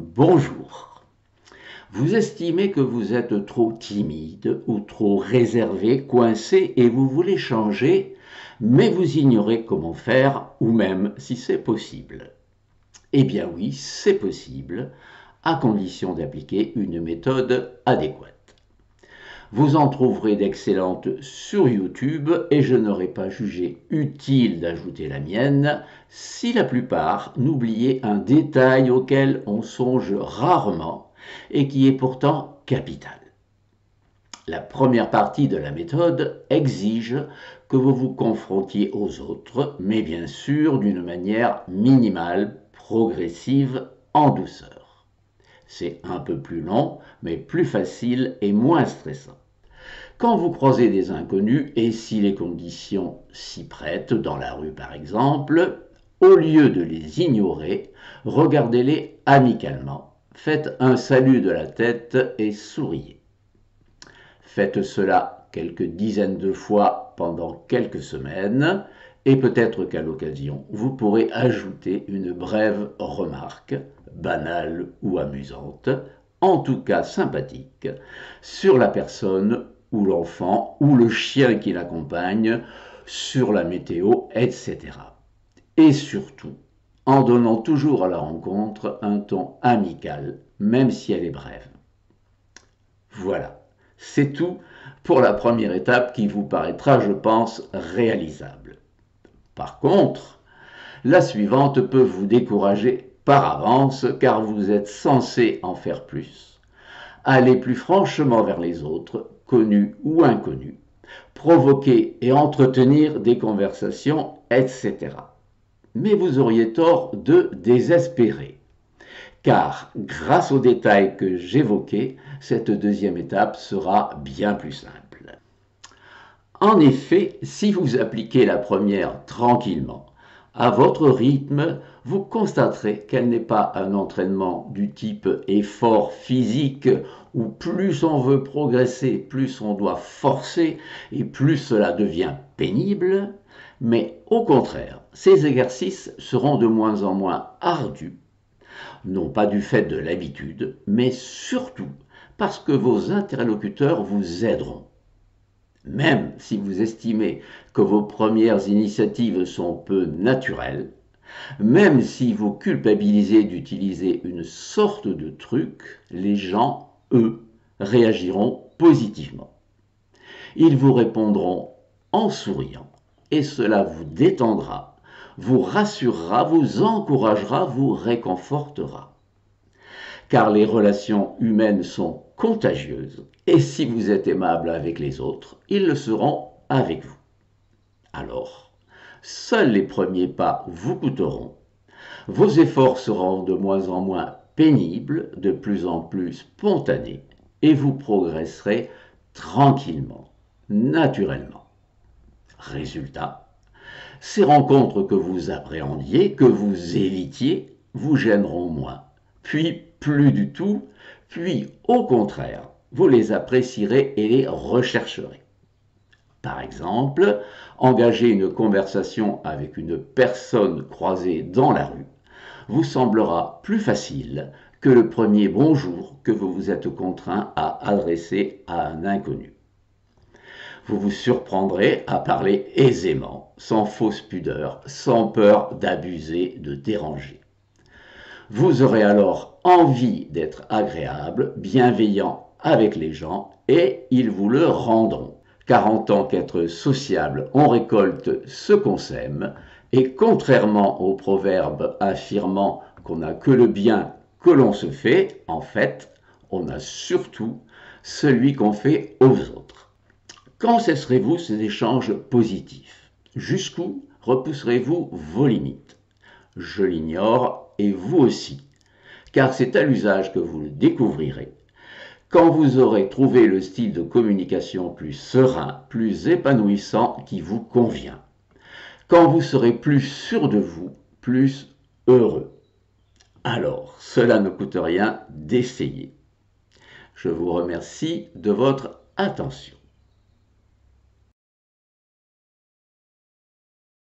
Bonjour. Vous estimez que vous êtes trop timide ou trop réservé, coincé et vous voulez changer, mais vous ignorez comment faire ou même si c'est possible. Eh bien oui, c'est possible, à condition d'appliquer une méthode adéquate. Vous en trouverez d'excellentes sur YouTube et je n'aurais pas jugé utile d'ajouter la mienne si la plupart n'oubliaient un détail auquel on songe rarement et qui est pourtant capital. La première partie de la méthode exige que vous vous confrontiez aux autres, mais bien sûr d'une manière minimale, progressive, en douceur. C'est un peu plus long, mais plus facile et moins stressant. Quand vous croisez des inconnus, et si les conditions s'y prêtent, dans la rue par exemple, au lieu de les ignorer, regardez-les amicalement. Faites un salut de la tête et souriez. Faites cela quelques dizaines de fois pendant quelques semaines, et peut-être qu'à l'occasion, vous pourrez ajouter une brève remarque, banale ou amusante, en tout cas sympathique, sur la personne ou l'enfant ou le chien qui l'accompagne, sur la météo, etc. Et surtout, en donnant toujours à la rencontre un ton amical, même si elle est brève. Voilà, c'est tout pour la première étape qui vous paraîtra, je pense, réalisable. Par contre, la suivante peut vous décourager par avance car vous êtes censé en faire plus, aller plus franchement vers les autres, connus ou inconnus, provoquer et entretenir des conversations, etc. Mais vous auriez tort de désespérer, car grâce aux détails que j'évoquais, cette deuxième étape sera bien plus simple. En effet, si vous appliquez la première tranquillement, à votre rythme, vous constaterez qu'elle n'est pas un entraînement du type effort physique où plus on veut progresser, plus on doit forcer et plus cela devient pénible, mais au contraire, ces exercices seront de moins en moins ardus, non pas du fait de l'habitude, mais surtout parce que vos interlocuteurs vous aideront. Même si vous estimez que vos premières initiatives sont peu naturelles, même si vous culpabilisez d'utiliser une sorte de truc, les gens, eux, réagiront positivement. Ils vous répondront en souriant et cela vous détendra, vous rassurera, vous encouragera, vous réconfortera. Car les relations humaines sont contagieuses et si vous êtes aimable avec les autres, ils le seront avec vous. Alors, seuls les premiers pas vous coûteront, vos efforts seront de moins en moins pénibles, de plus en plus spontanés, et vous progresserez tranquillement, naturellement. Résultat, ces rencontres que vous appréhendiez, que vous évitiez, vous gêneront moins, puis plus du tout, puis au contraire, vous les apprécierez et les rechercherez. Par exemple, engager une conversation avec une personne croisée dans la rue vous semblera plus facile que le premier bonjour que vous vous êtes contraint à adresser à un inconnu. Vous vous surprendrez à parler aisément, sans fausse pudeur, sans peur d'abuser, de déranger. Vous aurez alors envie d'être agréable, bienveillant avec les gens et ils vous le rendront. Car en tant qu'être sociable, on récolte ce qu'on sème et contrairement au proverbe affirmant qu'on n'a que le bien que l'on se fait, en fait, on a surtout celui qu'on fait aux autres. Quand cesserez-vous ces échanges positifs? Jusqu'où repousserez-vous vos limites? Je l'ignore et vous aussi, car c'est à l'usage que vous le découvrirez. Quand vous aurez trouvé le style de communication plus serein, plus épanouissant qui vous convient. Quand vous serez plus sûr de vous, plus heureux. Alors, cela ne coûte rien d'essayer. Je vous remercie de votre attention.